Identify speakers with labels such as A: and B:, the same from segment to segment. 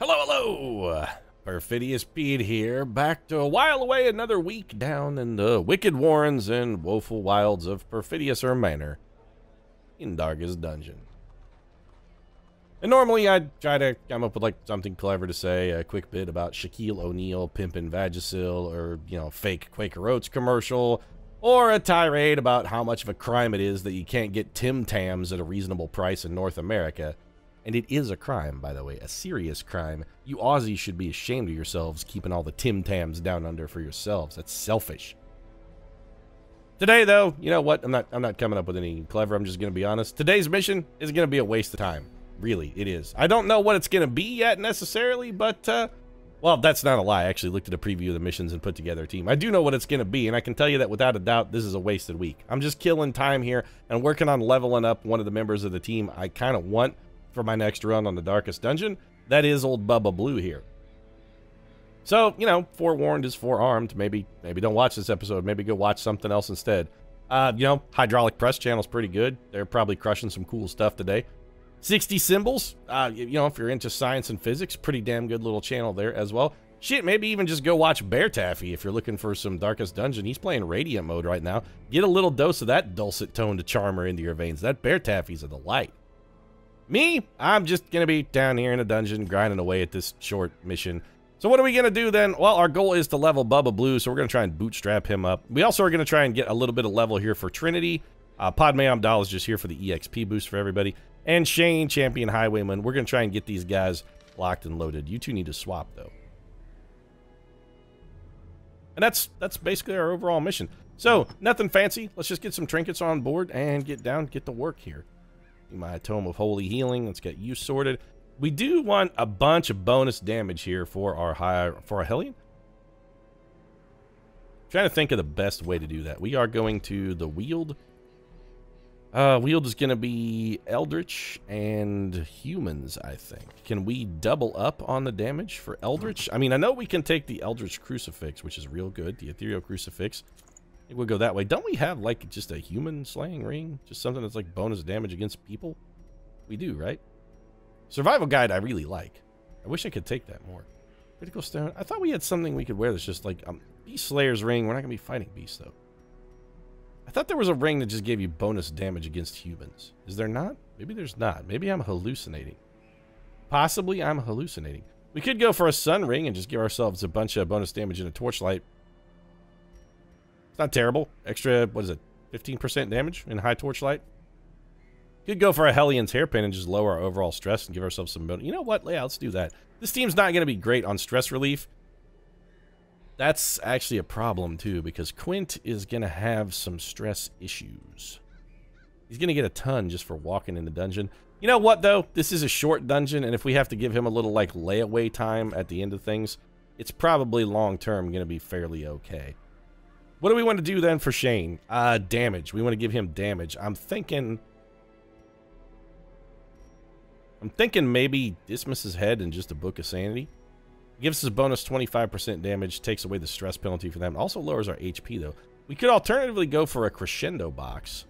A: Hello, hello! Perfidious Pete here, back to while away another week down in the wicked warrens and woeful wilds of Perfidious Manor in Darkest Dungeon. And normally I'd try to come up with like something clever to say, a quick bit about Shaquille O'Neal pimping Vagisil, or, you know, fake Quaker Oats commercial, or a tirade about how much of a crime it is that you can't get Tim Tams at a reasonable price in North America. And it is a crime, by the way, a serious crime. You Aussies should be ashamed of yourselves keeping all the Tim Tams down under for yourselves. That's selfish. Today, though, you know what? I'm not coming up with anything clever. I'm just going to be honest. Today's mission is going to be a waste of time. Really, it is. I don't know what it's going to be yet necessarily, but, well, that's not a lie. I actually looked at a preview of the missions and put together a team. I do know what it's going to be, and I can tell you that without a doubt, this is a wasted week. I'm just killing time here and working on leveling up one of the members of the team I kind of want for my next run on the Darkest Dungeon. That is old Bubba Blue here. So, you know, forewarned is forearmed. Maybe don't watch this episode. Maybe go watch something else instead. You know, Hydraulic Press channel's pretty good. They're probably crushing some cool stuff today. 60 Symbols, you know, if you're into science and physics, pretty damn good little channel there as well. Shit, maybe even just go watch Bear Taffy if you're looking for some Darkest Dungeon. He's playing Radiant mode right now. Get a little dose of that dulcet tone to charmer into your veins. That Bear Taffy's a delight. Me, I'm just going to be down here in a dungeon grinding away at this short mission. So what are we going to do then? Well, our goal is to level Bubba Blue, so we're going to try and bootstrap him up. We also are going to try and get a little bit of level here for Trinity. Padme Amdal is just here for the EXP boost for everybody. And Shane, Champion Highwayman, we're going to try and get these guys locked and loaded. You two need to swap, though. And that's basically our overall mission. So, nothing fancy. Let's just get some trinkets on board and get down, get to work here. My Tome of Holy Healing. Let's get you sorted. We do want a bunch of bonus damage here for our Hellion. Trying to think of the best way to do that. We are going to the Wield. Wield is going to be Eldritch and Humans, I think. Can we double up on the damage for Eldritch? I mean, I know we can take the Eldritch Crucifix, which is real good. The Ethereal Crucifix. I think we'll go that way. Don't we have, like, just a human slaying ring? Just something that's, like, bonus damage against people? We do, right? Survival Guide I really like. I wish I could take that more. Critical Stone. I thought we had something we could wear that's just, like, Beast Slayer's ring. We're not going to be fighting beasts, though. I thought there was a ring that just gave you bonus damage against humans. Is there not? Maybe there's not. Maybe I'm hallucinating. Possibly I'm hallucinating. We could go for a Sun Ring and just give ourselves a bunch of bonus damage in a Torchlight. Not terrible. Extra, what is it, 15% damage in high Torchlight? Could go for a Hellion's Hairpin and just lower our overall stress and give ourselves some... You know what? Yeah, let's do that. This team's not going to be great on stress relief. That's actually a problem, too, because Quint is going to have some stress issues. He's going to get a ton just for walking in the dungeon. You know what, though? This is a short dungeon, and if we have to give him a little, like, layaway time at the end of things, it's probably long-term going to be fairly okay. What do we want to do then for Shane? Damage. We want to give him damage. I'm thinking maybe dismiss his head and just a Book of Sanity. Gives us a bonus 25% damage, takes away the stress penalty for them. Also lowers our HP, though. We could alternatively go for a Crescendo box.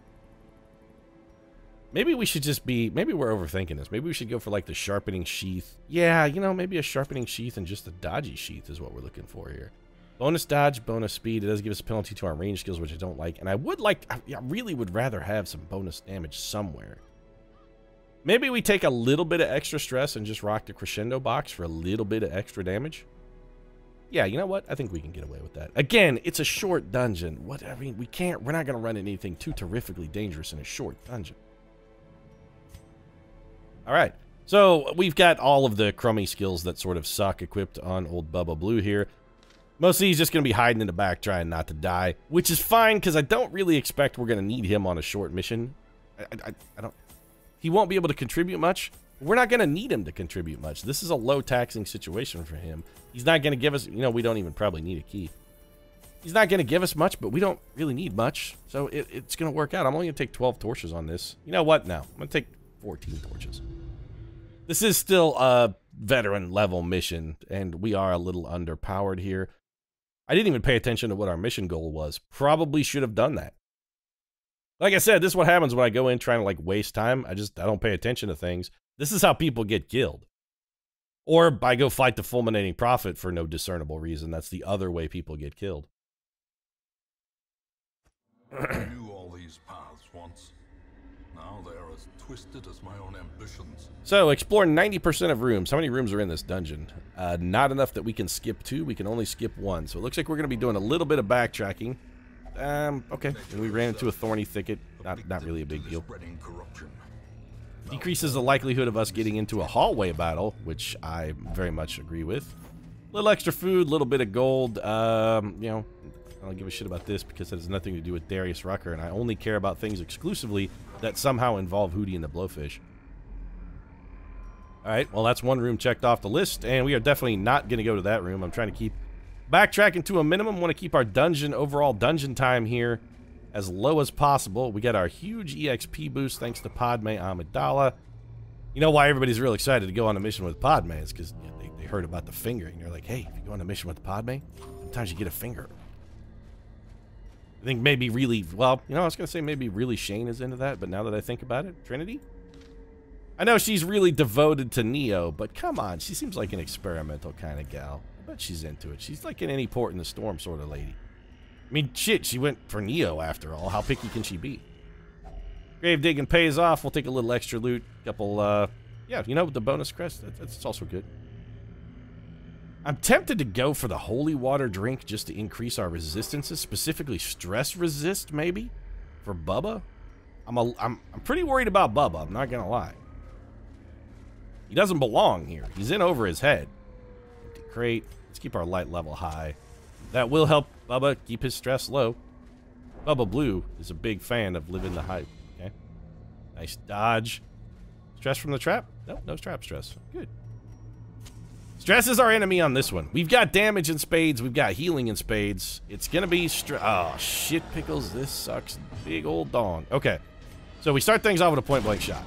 A: Maybe we should just be... Maybe we're overthinking this. Maybe we should go for, like, the Sharpening Sheath. Yeah, you know, maybe a Sharpening Sheath and just a Dodgy Sheath is what we're looking for here. Bonus dodge, bonus speed. It does give us a penalty to our range skills, which I don't like. And I would like... I really would rather have some bonus damage somewhere. Maybe we take a little bit of extra stress and just rock the Crescendo box for a little bit of extra damage. Yeah, you know what? I think we can get away with that. Again, it's a short dungeon. What, I mean, we're not going to run into anything too terrifically dangerous in a short dungeon. All right. So we've got all of the crummy skills that sort of suck equipped on old Bubba Blue here. Mostly he's just going to be hiding in the back trying not to die, which is fine because I don't really expect we're going to need him on a short mission. I don't... He won't be able to contribute much. We're not going to need him to contribute much. This is a low-taxing situation for him. He's not going to give us... You know, we don't even probably need a key. He's not going to give us much, but we don't really need much. So it's going to work out. I'm only going to take 12 torches on this. You know what? Now, I'm going to take 14 torches. This is still a veteran-level mission, and we are a little underpowered here. I didn't even pay attention to what our mission goal was. Probably should have done that. Like I said, this is what happens when I go in trying to, like, waste time. I don't pay attention to things. This is how people get killed. Or I go fight the fulminating prophet for no discernible reason. That's the other way people get killed.
B: I knew all these paths once. Now they are as twisted as my own ambitions.
A: So, explore 90% of rooms. How many rooms are in this dungeon? Not enough that we can skip 2. We can only skip 1. So it looks like we're going to be doing a little bit of backtracking. Okay. And we ran into a thorny thicket. Not really a big deal. Decreases the likelihood of us getting into a hallway battle, which I very much agree with. A little extra food, a little bit of gold. You know, I don't give a shit about this because it has nothing to do with Darius Rucker, and I only care about things exclusively that somehow involve Hootie and the Blowfish. Alright, well that's one room checked off the list, and we are definitely not going to go to that room. I'm trying to keep backtracking to a minimum. Want to keep our overall dungeon time here as low as possible. We got our huge EXP boost thanks to Padme Amidala. You know why everybody's real excited to go on a mission with Padme is because you know, they heard about the fingering. They're like, hey, if you go on a mission with Padme, sometimes you get a finger. I think maybe really, well, you know, I was going to say maybe really Shane is into that, but now that I think about it, Trinity? I know she's really devoted to Neo, but come on, she seems like an experimental kind of gal. I bet she's into it. She's like an any port in the storm sort of lady. I mean, shit, she went for Neo after all. How picky can she be? Grave digging pays off. We'll take a little extra loot. Couple, yeah, you know, with the bonus crest, that's also good. I'm tempted to go for the holy water drink just to increase our resistances, specifically stress resist, maybe, for Bubba. I'm pretty worried about Bubba, I'm not gonna lie. He doesn't belong here. He's in over his head. Empty crate. Let's keep our light level high. That will help Bubba keep his stress low. Bubba Blue is a big fan of living the hype. Okay. Nice dodge. Stress from the trap? Nope, no trap stress. Good. Stress is our enemy on this one. We've got damage in spades. We've got healing in spades. It's gonna be oh, shit pickles. This sucks. Big old dong. Okay. So we start things off with a point-blank shot.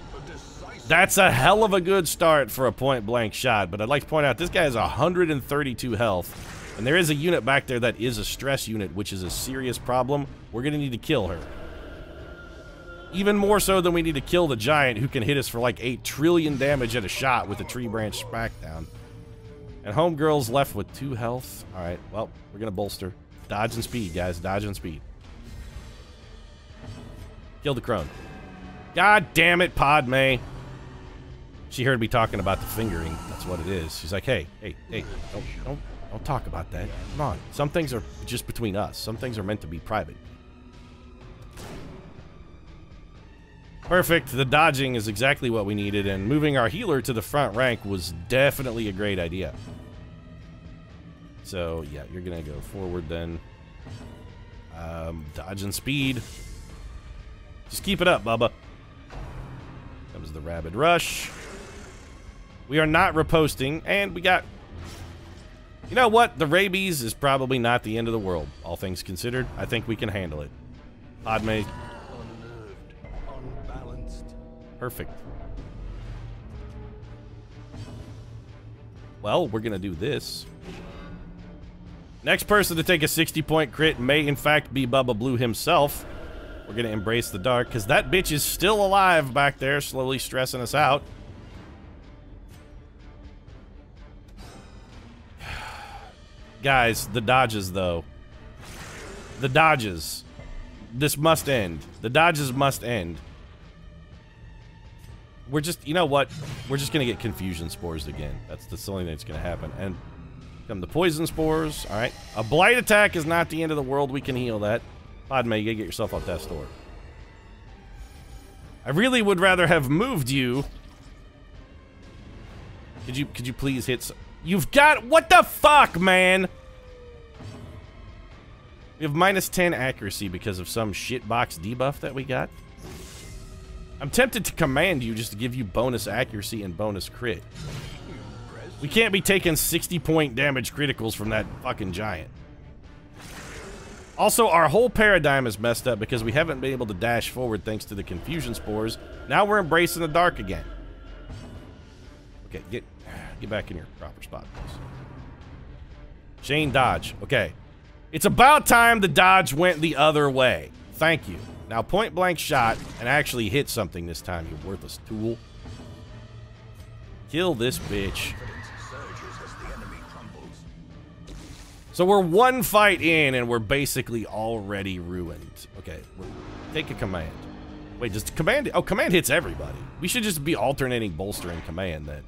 A: That's a hell of a good start for a point-blank shot, but I'd like to point out this guy has 132 health, and there is a unit back there that is a stress unit, which is a serious problem. We're going to need to kill her. Even more so than we need to kill the giant who can hit us for like 8 trillion damage at a shot with a tree branch smackdown. And Homegirl's left with 2 health. Alright, well, we're going to bolster. Dodge and speed, guys. Dodge and speed. Kill the crone. God damn it, Padme. She heard me talking about the fingering. That's what it is. She's like, hey, don't talk about that. Come on. Some things are just between us. Some things are meant to be private. Perfect. The dodging is exactly what we needed, and moving our healer to the front rank was definitely a great idea. So, yeah, you're gonna go forward then. Dodge and speed. Just keep it up, Bubba. Comes the rabid rush. We are not reposting, and we got... You know what? The rabies is probably not the end of the world, all things considered. I think we can handle it. Padme.
B: Unnerved, unbalanced.
A: Perfect. Well, we're gonna do this. Next person to take a 60-point crit may in fact be Bubba Blue himself. We're gonna embrace the dark, because that bitch is still alive back there, slowly stressing us out. Guys, the dodges, though. The dodges. This must end. The dodges must end. We're just, you know what? We're just gonna get confusion spores again. That's the only thing that's gonna happen. And come the poison spores. Alright. A blight attack is not the end of the world. We can heal that. Padme, you gotta get yourself off that store. I really would rather have moved you. Could you please hit You've got... What the fuck, man? We have minus 10 accuracy because of some shitbox debuff that we got. I'm tempted to command you just to give you bonus accuracy and bonus crit. We can't be taking 60-point damage criticals from that fucking giant. Also, our whole paradigm is messed up because we haven't been able to dash forward thanks to the confusion spores. Now we're embracing the dark again. Okay, get back in your proper spot, please. Shane, dodge. Okay. It's about time the dodge went the other way. Thank you. Now point blank shot and actually hit something this time, you worthless tool. Kill this bitch. So we're one fight in, and we're basically already ruined. Okay, take a command. Wait, does command... Oh, command hits everybody. We should just be alternating bolster and command then.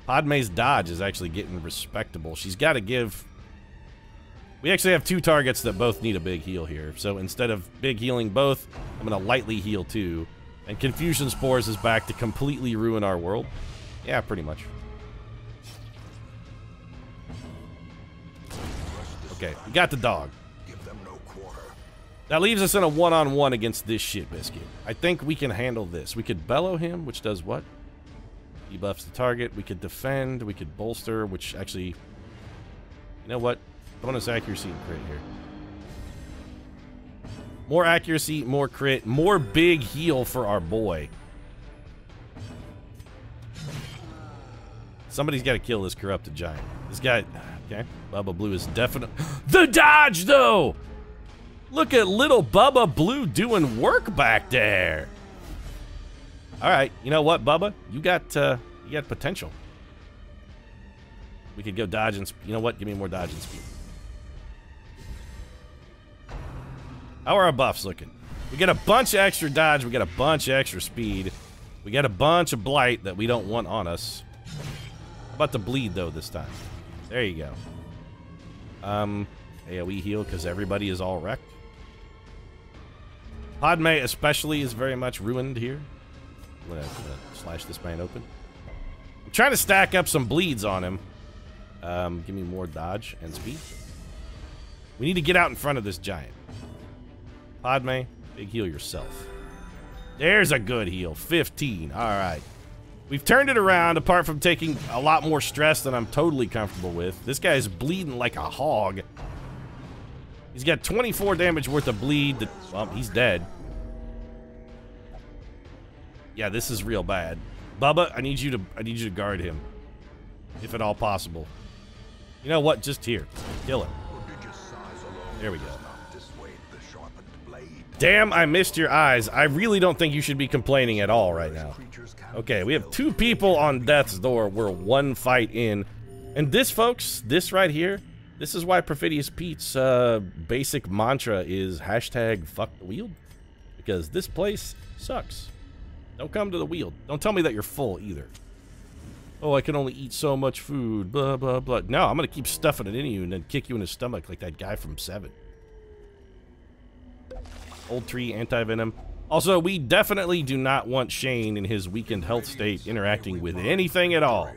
A: Padme's dodge is actually getting respectable. She's got to give... We actually have 2 targets that both need a big heal here. So instead of big healing both, I'm going to lightly heal 2. And Confusion Spores is back to completely ruin our world. Yeah, pretty much. Okay, we got the dog. That leaves us in a one-on-one against this shit biscuit. I think we can handle this. We could bellow him, which does what? Debuffs the target. We could defend. We could bolster, which actually... You know what? Bonus accuracy and crit here. More accuracy, more crit, more big heal for our boy. Somebody's got to kill this corrupted giant. This guy... Okay, Bubba Blue is definite... The dodge, though! Look at little Bubba Blue doing work back there. All right, you know what, Bubba? You got potential. We could go dodge and... You know what? Give me more dodge and speed. How are our buffs looking? We got a bunch of extra dodge. We got a bunch of extra speed. We got a bunch of blight that we don't want on us. How about the bleed, though, this time? There you go. AoE heal because everybody is all wrecked. Padme especially is very much ruined here. I'm gonna slash this man open. I'm trying to stack up some bleeds on him. Give me more dodge and speed. We need to get out in front of this giant. Padme, big heal yourself. There's a good heal. 15. All right. We've turned it around, apart from taking a lot more stress than I'm totally comfortable with. This guy's bleeding like a hog. He's got 24 damage worth of bleed. Well, he's dead. Yeah, this is real bad. Bubba, I need you to guard him, if at all possible. You know what? Just here, kill him. There we go. Damn, I missed your eyes. I really don't think you should be complaining at all right now. Okay, we have 2 people on death's door. We're 1 fight in. And this, folks, this right here, this is why Perfidious Pete's basic mantra is hashtag fuck the Weald. Because this place sucks. Don't come to the Weald. Don't tell me that you're full either. Oh, I can only eat so much food, blah, blah, blah. No, I'm going to keep stuffing it in you and then kick you in the stomach like that guy from 7. Old tree, anti-venom. Also, we definitely do not want Shane in his weakened health state interacting with anything at all.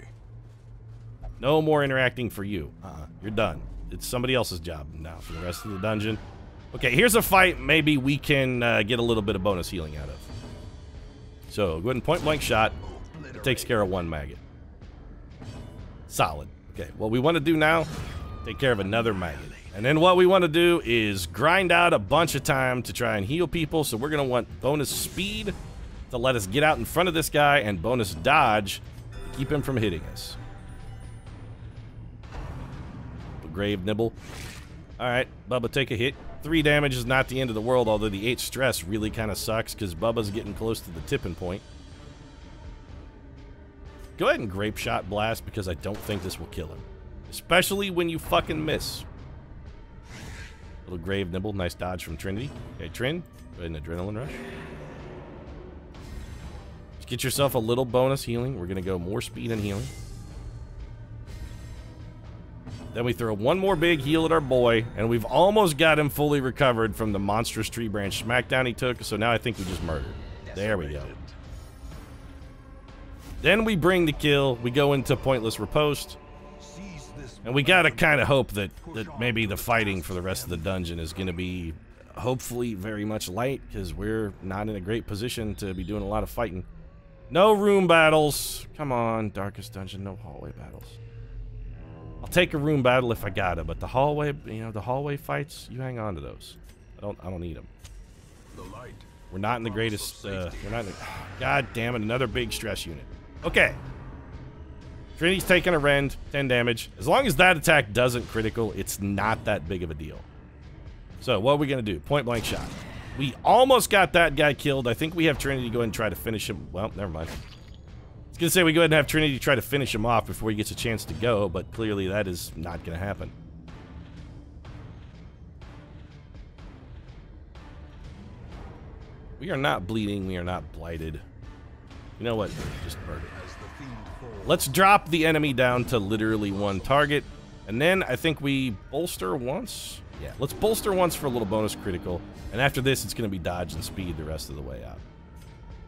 A: No more interacting for you. You're done. It's somebody else's job now for the rest of the dungeon. Okay, here's a fight maybe we can get a little bit of bonus healing out of. So, go ahead and point-blank shot. It takes care of 1 maggot. Solid. Okay, what we want to do now, take care of another maggot. And then what we want to do is grind out a bunch of time to try and heal people. So we're going to want bonus speed to let us get out in front of this guy and bonus dodge to keep him from hitting us. A grave nibble. All right, Bubba, take a hit. 3 damage is not the end of the world, although the 8 stress really kind of sucks because Bubba's getting close to the tipping point. Go ahead and grape shot blast because I don't think this will kill him. Especially when you fucking miss. Little grave nibble, nice dodge from Trinity. Okay, Trin, go ahead and adrenaline rush. Just get yourself a little bonus healing. We're gonna go more speed and healing. Then we throw 1 more big heal at our boy, and we've almost got him fully recovered from the monstrous tree branch smackdown he took, so now I think we just murdered. There we go. Then we bring the kill, we go into pointless riposte. And we gotta kind of hope that maybe the fighting for the rest of the dungeon is gonna be hopefully very much light, because we're not in a great position to be doing a lot of fighting. No room battles. Come on, darkest dungeon, no hallway battles. I'll take a room battle if I gotta, but the hallway, you know, the hallway fights, you hang on to those. I don't need them. We're not in the greatest. We're not in the, God damn it! Another big stress unit. Okay. Trinity's taking a rend, 10 damage. As long as that attack doesn't critical, it's not that big of a deal. So, what are we going to do? Point-blank shot. We almost got that guy killed. I think we have Trinity go ahead and try to finish him. Well, never mind. I was going to say we go ahead and have Trinity try to finish him off before he gets a chance to go, but clearly that is not going to happen. We are not bleeding. We are not blighted. You know what? Just murder. Let's drop the enemy down to literally one target. And then I think we bolster once. Yeah, let's bolster once for a little bonus critical. And after this, it's going to be dodge and speed the rest of the way out.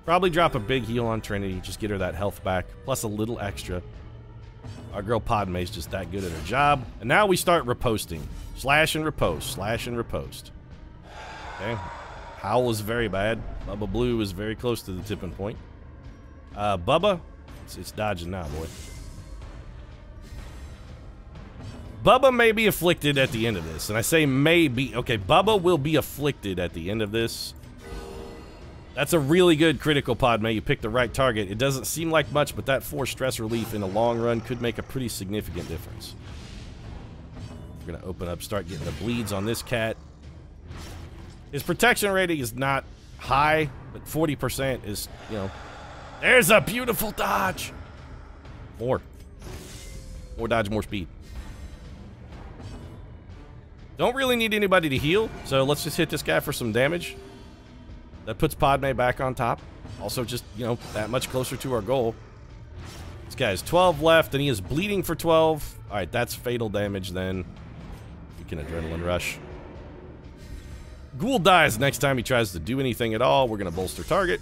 A: Probably drop a big heal on Trinity. Just get her that health back. Plus a little extra. Our girl Padme's just that good at her job. And now we start riposting. Slash and riposte. Slash and riposte. Okay. Howl is very bad. Bubba Blue is very close to the tipping point. Bubba, it's dodging now, boy. Bubba may be afflicted at the end of this. And I say may be. Okay, Bubba will be afflicted at the end of this. That's a really good critical, Padme. You picked the right target. It doesn't seem like much, but that 4 stress relief in the long run could make a pretty significant difference. We're going to open up, start getting the bleeds on this cat. His protection rating is not high, but 40% is, you know... There's a beautiful dodge! More. More dodge, more speed. Don't really need anybody to heal, so let's just hit this guy for some damage. That puts Padme back on top. Also just, you know, that much closer to our goal. This guy has 12 left, and he is bleeding for 12. Alright, that's fatal damage then. We can adrenaline rush. Ghoul dies next time he tries to do anything at all. We're going to bolster target.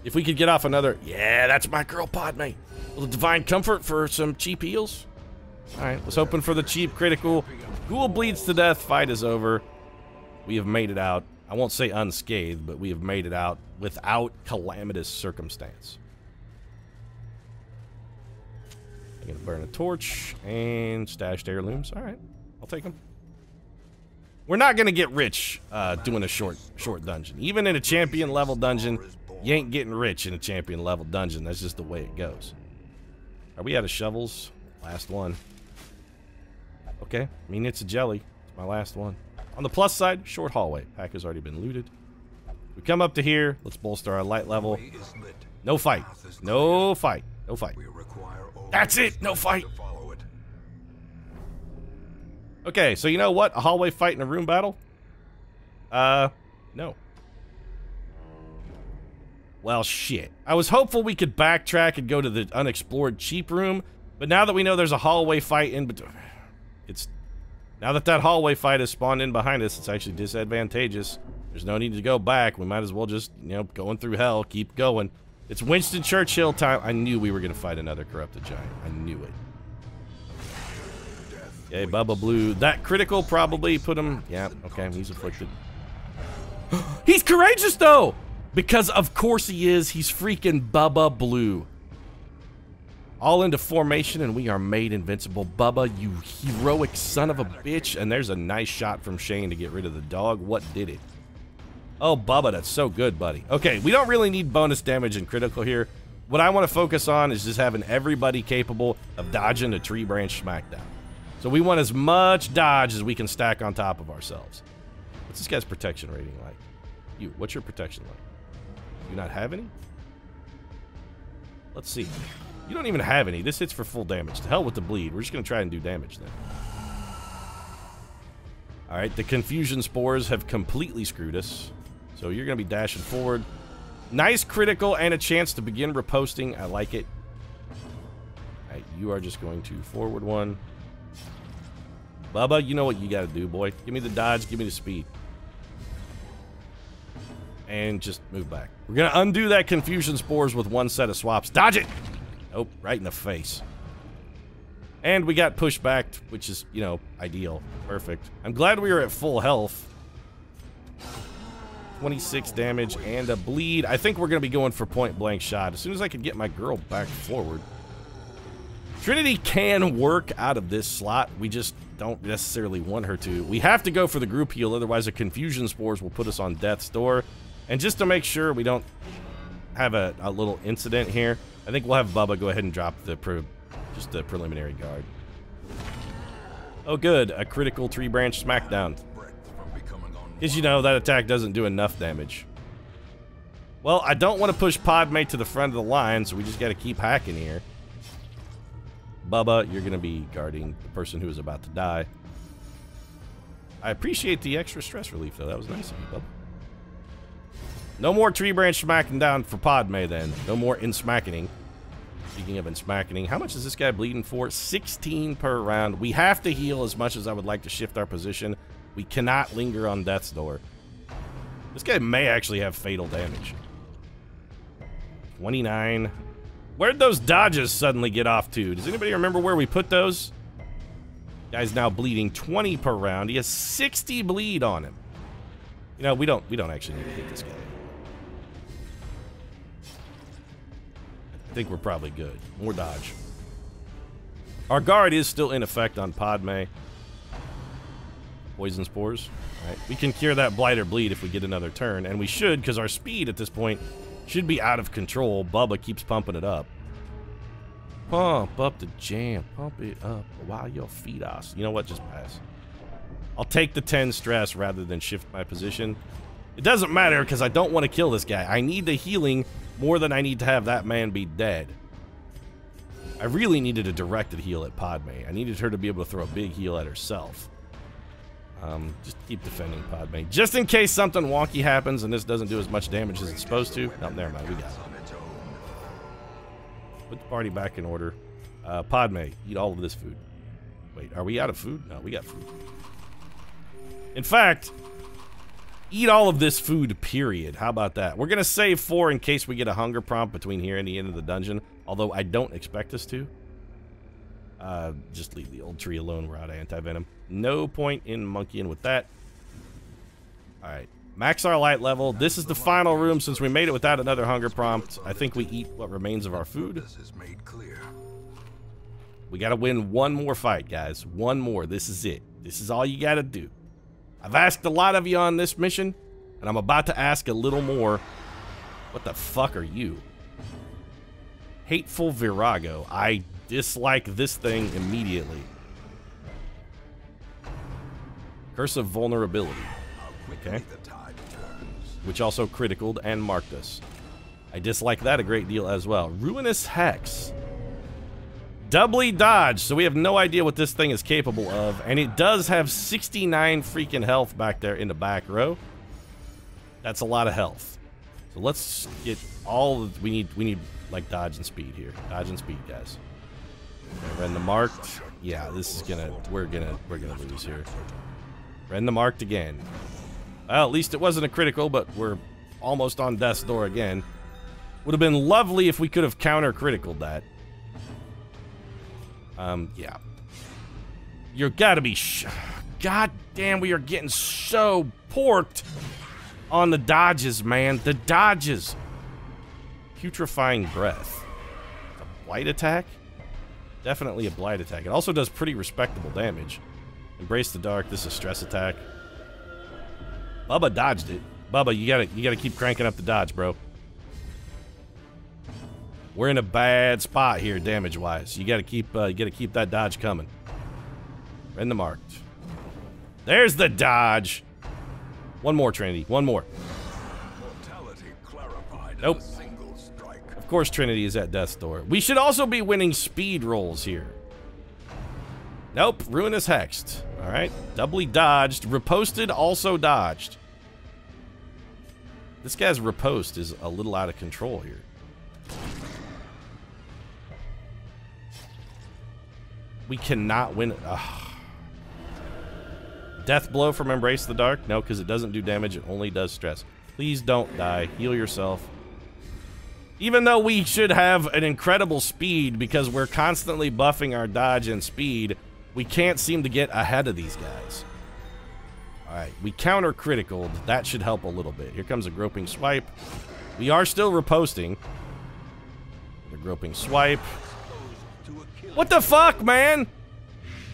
A: If we could get off another... Yeah, that's my girl Padme. A little divine comfort for some cheap heals. Alright, let's open for the cheap critical. Ghoul bleeds to death. Fight is over. We have made it out. I won't say unscathed, but we have made it out without calamitous circumstance. I'm going to burn a torch and stashed heirlooms. Alright, I'll take them. We're not going to get rich doing a short dungeon. Even in a champion level dungeon, you ain't getting rich in a champion level dungeon. That's just the way it goes. Are we out of shovels? Last one. Okay, I mean, it's a jelly. It's my last one. On the plus side, short hallway. Pack has already been looted. We come up to here. Let's bolster our light level. No fight. No fight. No fight. That's it. No fight. Okay, so you know what? A hallway fight in a room battle? No. Well, shit. I was hopeful we could backtrack and go to the unexplored cheap room, but now that we know there's a hallway fight in between... Now that hallway fight has spawned in behind us, it's actually disadvantageous. There's no need to go back. We might as well just, you know, going through hell, keep going. It's Winston Churchill time. I knew we were going to fight another corrupted giant. I knew it. Okay, Bubba Blue. That critical probably put him... Yeah, okay, he's afflicted. He's courageous, though! Because of course he is. He's freaking Bubba Blue. All into formation, and we are made invincible. Bubba, you heroic son of a bitch. And there's a nice shot from Shane to get rid of the dog. What did it? Oh, Bubba, that's so good, buddy. Okay, we don't really need bonus damage and critical here. What I want to focus on is just having everybody capable of dodging a tree branch smackdown. So we want as much dodge as we can stack on top of ourselves. What's this guy's protection rating like? You, what's your protection like? Do you not have any? Let's see. You don't even have any. This hits for full damage. To hell with the bleed. We're just going to try and do damage then. Alright, the confusion spores have completely screwed us. So you're going to be dashing forward. Nice critical and a chance to begin riposting. I like it. Alright, you are just going to forward one. Bubba, you know what you got to do, boy. Give me the dodge. Give me the speed. And just move back. We're going to undo that confusion spores with one set of swaps. Dodge it! Nope, right in the face. And we got pushed back, which is, you know, ideal. Perfect. I'm glad we were at full health. 26 damage and a bleed. I think we're going to be going for point-blank shot. As soon as I can get my girl back forward. Trinity can work out of this slot. We just don't necessarily want her to. We have to go for the group heal, otherwise the confusion spores will put us on death's door. And just to make sure we don't have a little incident here, I think we'll have Bubba go ahead and drop the preliminary guard. Oh good, a critical tree branch smackdown. Because you know, that attack doesn't do enough damage. Well, I don't want to push Padme to the front of the line, so we just got to keep hacking here. Bubba, you're going to be guarding the person who is about to die. I appreciate the extra stress relief, though. That was nice of you, Bubba. No more tree branch smacking down for Padme, then. No more in-smackening. Speaking of in-smackening, how much is this guy bleeding for? 16 per round. We have to heal as much as I would like to shift our position. We cannot linger on death's door. This guy may actually have fatal damage. 29. Where'd those dodges suddenly get off to? Does anybody remember where we put those? Guy's now bleeding 20 per round. He has 60 bleed on him. You know, we don't actually need to hit this guy. I think we're probably good. More dodge. Our guard is still in effect on Padme. Poison spores. All right. We can cure that blight or bleed if we get another turn, and we should, because our speed at this point should be out of control. Bubba keeps pumping it up. Pump up the jam. Pump it up while your feet are. You know what? Just pass. I'll take the 10 stress rather than shift my position. It doesn't matter because I don't want to kill this guy. I need the healing more than I need to have that man be dead. I really needed a directed heal at Padme. I needed her to be able to throw a big heal at herself. Just keep defending Padme. Just in case something wonky happens and this doesn't do as much damage as it's supposed to. No, never mind. We got it. Put the party back in order. Padme, eat all of this food. Wait, are we out of food? No, we got food. In fact, eat all of this food, period. How about that? We're going to save 4 in case we get a hunger prompt between here and the end of the dungeon. Although I don't expect us to. Just leave the old tree alone. We're out of anti-venom. No point in monkeying with that. Alright. Max our light level. This is the final room since we made it without another hunger prompt. I think we eat what remains of our food. We got to win one more fight, guys. One more. This is it. This is all you got to do. I've asked a lot of you on this mission, and I'm about to ask a little more. What the fuck are you? Hateful Virago. I dislike this thing immediately. Curse of Vulnerability. Okay. Which also criticaled and marked us. I dislike that a great deal as well. Ruinous Hex. Doubly dodge, so we have no idea what this thing is capable of, and it does have 69 freaking health back there in the back row. That's a lot of health. So let's get all of, we need like dodge and speed here. Dodge and speed, guys. Okay, Ren the marked. Yeah, this is gonna we're gonna lose here. Ren the marked again. Well, at least it wasn't a critical, but we're almost on death's door again. Would have been lovely if we could have counter criticaled that. Yeah. You're gotta be God damn, we are getting so porked on the dodges, man. The dodges. Putrefying Breath. A blight attack? Definitely a blight attack. It also does pretty respectable damage. Embrace the Dark. This is a stress attack. Bubba dodged it. Bubba, you gotta keep cranking up the dodge, bro. We're in a bad spot here, damage-wise. You gotta keep that dodge coming. Ren the marked. There's the dodge. One more, Trinity. One more. Nope. Of course, Trinity is at death's door. We should also be winning speed rolls here. Nope. Ruinous Hexed. All right. Doubly dodged. Riposted. Also dodged. This guy's riposte is a little out of control here. We cannot win it. Death blow from Embrace the Dark? No, because it doesn't do damage. It only does stress. Please don't die. Heal yourself. Even though we should have an incredible speed because we're constantly buffing our dodge and speed, we can't seem to get ahead of these guys. Alright, we counter criticaled. That should help a little bit. Here comes a groping swipe. We are still riposting. The groping swipe. What the fuck, man?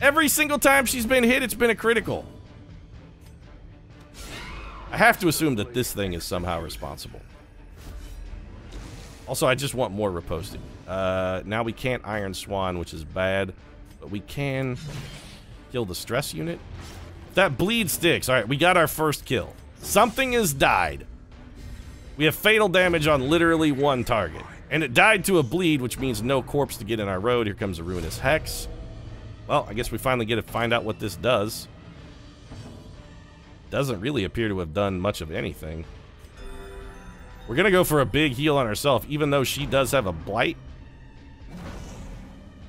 A: Every single time she's been hit, it's been a critical. I have to assume that this thing is somehow responsible. Also, I just want more riposting. Now we can't Iron Swan, which is bad. But we can kill the stress unit. That bleed sticks. Alright, we got our first kill. Something has died. We have fatal damage on literally one target. And it died to a bleed, which means no corpse to get in our road. Here comes a Ruinous Hex. Well, I guess we finally get to find out what this does. Doesn't really appear to have done much of anything. We're gonna go for a big heal on herself, even though she does have a blight.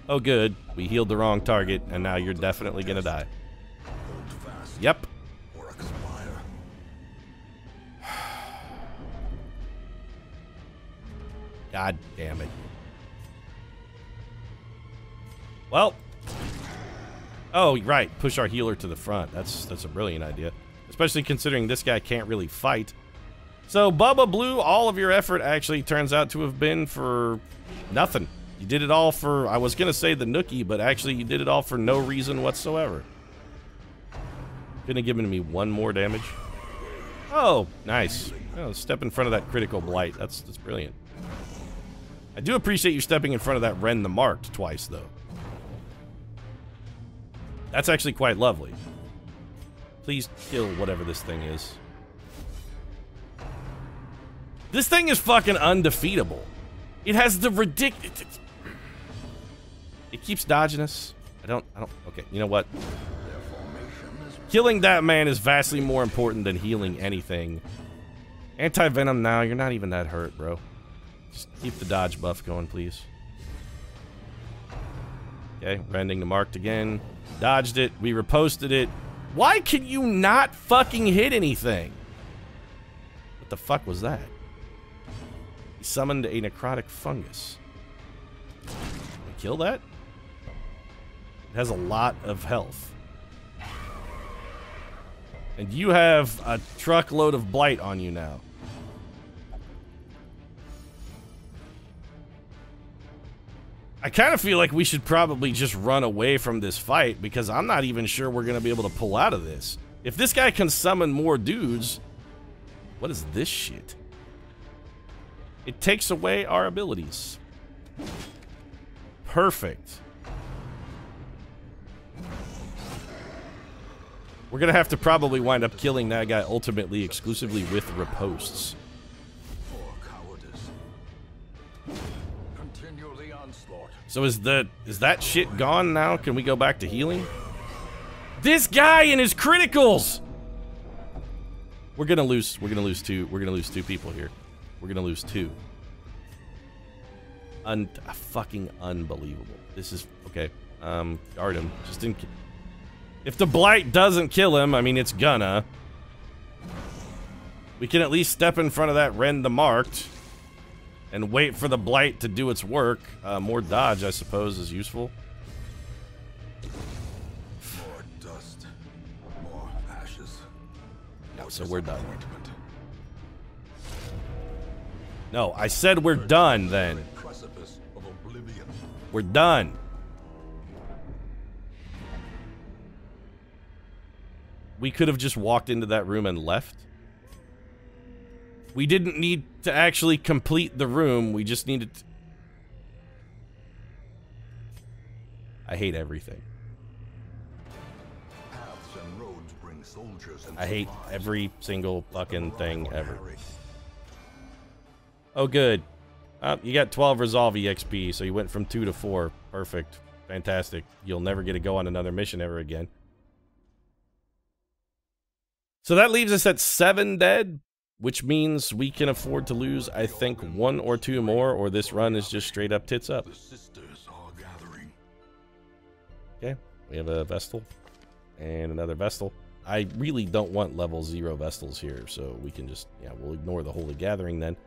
A: Oh good, we healed the wrong target, and now you're definitely gonna die. Yep. God damn it. Well. Oh, right. Push our healer to the front. That's a brilliant idea. Especially considering this guy can't really fight. So, Bubba Blue, all of your effort actually turns out to have been for nothing. You did it all for, I was going to say the nookie, but actually you did it all for no reason whatsoever. Couldn't have given me one more damage. Oh, nice. Oh, step in front of that critical blight. That's brilliant. I do appreciate you stepping in front of that Rend the Marked twice, though. That's actually quite lovely. Please kill whatever this thing is. This thing is fucking undefeatable. It has the ridiculous... It keeps dodging us. I don't... Okay, you know what? Killing that man is vastly more important than healing anything. Anti-venom now, you're not even that hurt, bro. Just keep the dodge buff going, please. Okay, rending the marked again. Dodged it. We reposted it. Why can you not fucking hit anything? What the fuck was that? He summoned a necrotic fungus. Can we kill that? It has a lot of health. And you have a truckload of blight on you now. I kind of feel like we should probably just run away from this fight because I'm not even sure we're going to be able to pull out of this. If this guy can summon more dudes, what is this shit? It takes away our abilities. Perfect. We're going to have to probably wind up killing that guy ultimately exclusively with riposts. So is that shit gone now? Can we go back to healing? This guy and his criticals! We're gonna lose two people here. We're gonna lose two. Fucking unbelievable. This is okay. Guard him. Just in case. If the blight doesn't kill him, I mean it's gonna. We can at least step in front of that Rend the Marked. And wait for the blight to do its work. More dodge, I suppose, is useful.
B: More dust, more ashes.
A: No, so we're done. No, I said we're done then. We're done. We could have just walked into that room and left. We didn't need to actually complete the room. We just needed to... I hate everything. I hate every single fucking thing ever. Oh, good. You got 12 Resolve EXP, so you went from 2 to 4. Perfect. Fantastic. You'll never get to go on another mission ever again. So that leaves us at 7 dead. Which means we can afford to lose, I think, 1 or 2 more, or this run is just straight up tits up. Okay, we have a Vestal and another Vestal. I really don't want level 0 Vestals here, so we can just, yeah, we'll ignore the Holy Gathering then.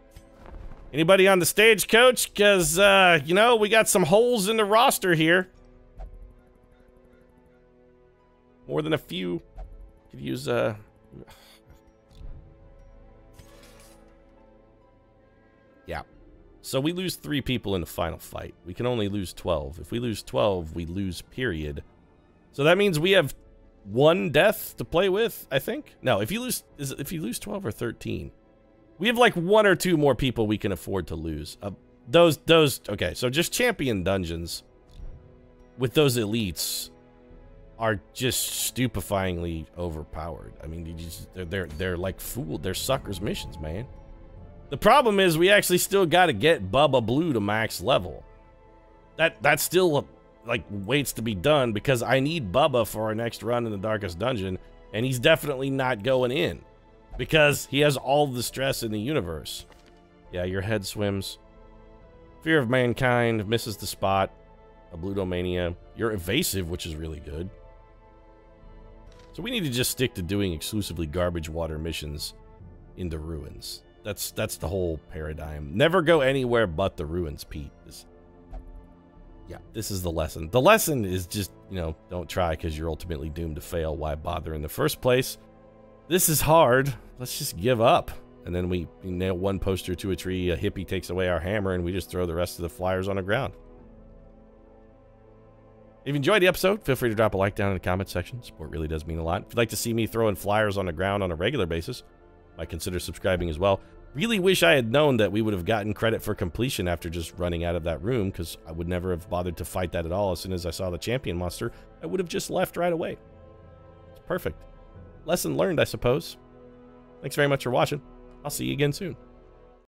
A: Anybody on the stagecoach? Because, you know, we got some holes in the roster here. More than a few. Could use, Yeah. So we lose 3 people in the final fight. We can only lose 12. If we lose 12, we lose, period. So that means we have 1 death to play with, I think. No, if you lose 12 or 13. We have like 1 or 2 more people we can afford to lose. Okay, so just champion dungeons with those elites are just stupefyingly overpowered. I mean, they're like fooled. They're suckers missions, man. The problem is we actually still got to get Bubba Blue to max level. That still like waits to be done because I need Bubba for our next run in the Darkest Dungeon, and he's definitely not going in because he has all the stress in the universe. Yeah, your head swims. Fear of mankind, misses the spot. Ablutomania. You're evasive, which is really good. So we need to just stick to doing exclusively garbage water missions in the ruins. That's the whole paradigm. Never go anywhere but the ruins, Pete. Yeah, this is the lesson. The lesson is just, you know, don't try because you're ultimately doomed to fail. Why bother in the first place? This is hard. Let's just give up. And then we nail one poster to a tree, a hippie takes away our hammer, and we just throw the rest of the flyers on the ground. If you enjoyed the episode, feel free to drop a like down in the comment section. Support really does mean a lot. If you'd like to see me throwing flyers on the ground on a regular basis, might consider subscribing as well. Really wish I had known that we would have gotten credit for completion after just running out of that room, because I would never have bothered to fight that at all. As soon as I saw the champion monster, I would have just left right away. It's perfect. Lesson learned, I suppose. Thanks very much for watching. I'll see you again soon.